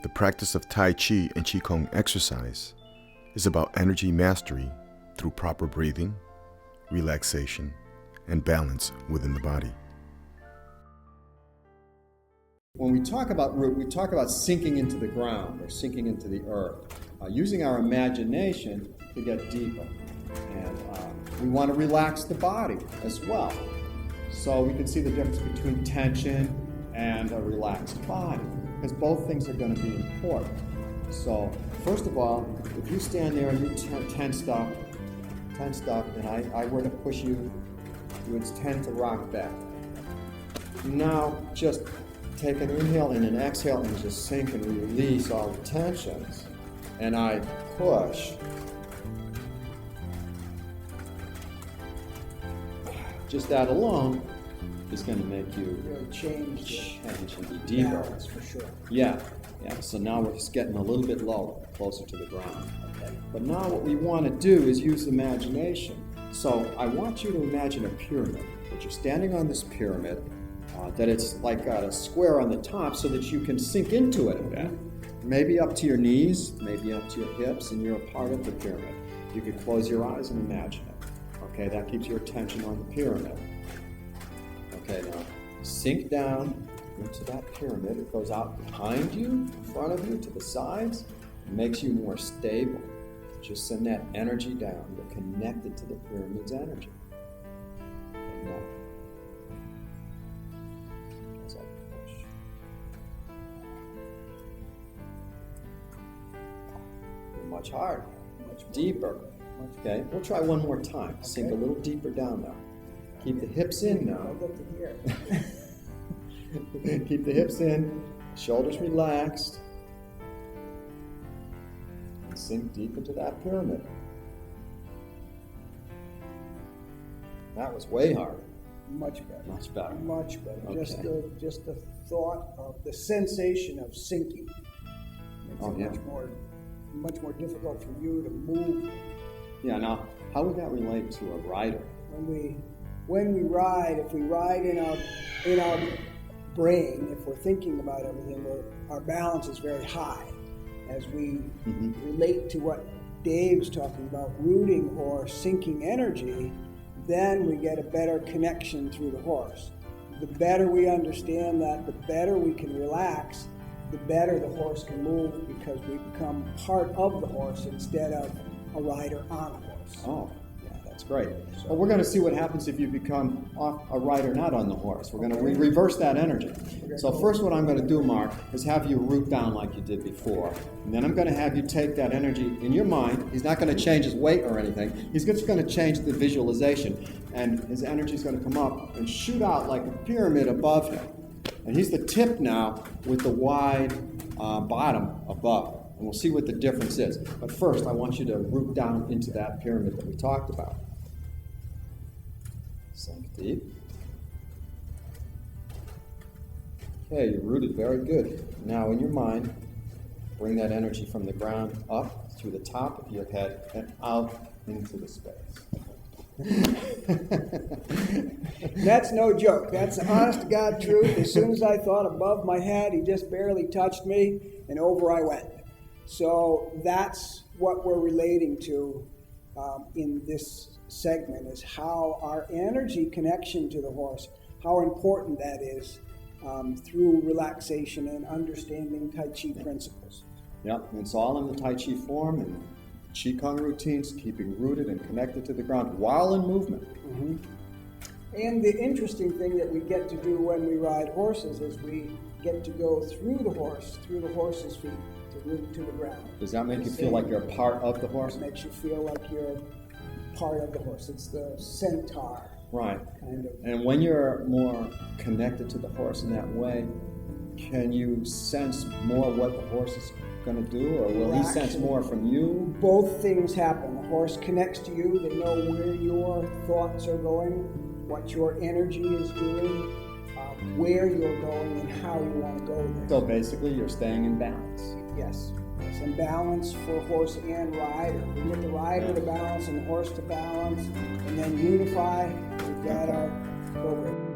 The practice of Tai Chi and Qigong exercise is about energy mastery through proper breathing, relaxation, and balance within the body. When we talk about root, we talk about sinking into the ground or sinking into the earth, using our imagination to get deeper. And we want to relax the body as well. So we can see the difference between tension and a relaxed body, because both things are going to be important. So first of all, if you stand there and you tensed up, and I were to push you, you would tend to rock back. Now just take an inhale and an exhale and just sink and release all the tensions. And I push. Just that alone is going to make you really change and be deeper. Balance, for sure. Yeah. So now we're just getting a little bit lower, closer to the ground. Okay. But now what we want to do is use imagination. So I want you to imagine a pyramid. That you're standing on this pyramid, that it's like got a square on the top so that you can sink into it a bit. Maybe up to your knees, maybe up to your hips, and you're a part of the pyramid. You could close your eyes and imagine it. Okay, that keeps your attention on the pyramid. Okay, now sink down into that pyramid. It goes out behind you, in front of you, to the sides. It makes you more stable. Just send that energy down. You're connected to the pyramid's energy. And now, as I push. You're much harder, much deeper. Okay, we'll try one more time. Okay. Sink a little deeper down now. Keep the hips in now. I'll get to here. Keep the hips in, shoulders relaxed. And sink deep into that pyramid. That was way harder. Much better. Much better. Much better. Okay. Just the thought of the sensation of sinking makes it much more difficult for you to move. Yeah, now, how would that relate to a rider? When we ride, if we ride in our brain, if we're thinking about everything, our balance is very high. As we relate to what Dave's talking about, rooting or sinking energy, then we get a better connection through the horse. The better we understand that, the better we can relax, the better the horse can move, because we become part of the horse instead of a rider on a horse. Oh, yeah, that's great. Well, we're going to see what happens if you become a rider not on the horse. We're going to reverse that energy. So first what I'm going to do, Mark, is have you root down like you did before. And then I'm going to have you take that energy in your mind. He's not going to change his weight or anything. He's just going to change the visualization. And his energy is going to come up and shoot out like a pyramid above him. And he's the tip now with the wide bottom above. And we'll see what the difference is. But first, I want you to root down into that pyramid that we talked about. Sink deep. Okay, you rooted very good. Now, in your mind, bring that energy from the ground up through the top of your head and out into the space. That's no joke. That's honest to God truth. As soon as I thought above my head, he just barely touched me, and over I went. So that's what we're relating to in this segment, is how our energy connection to the horse, how important that is through relaxation and understanding Tai Chi principles. Yep, and it's all in the Tai Chi form and Qigong routines, keeping rooted and connected to the ground while in movement. And the interesting thing that we get to do when we ride horses is we get to go through the horse's feet, to root to the ground. Does that make you feel like you're a part of the horse? It makes you feel like you're part of the horse. It's the centaur. Right. Kind of. And when you're more connected to the horse in that way, can you sense more what the horse is going to do, or will he sense more from you? Both things happen. The horse connects to you. They know where your thoughts are going, what your energy is doing, where you're going, and how you want to go there. So basically, you're staying in balance. Yes. And balance for horse and rider. We get the rider to balance and the horse to balance, and then unify. We've got our program.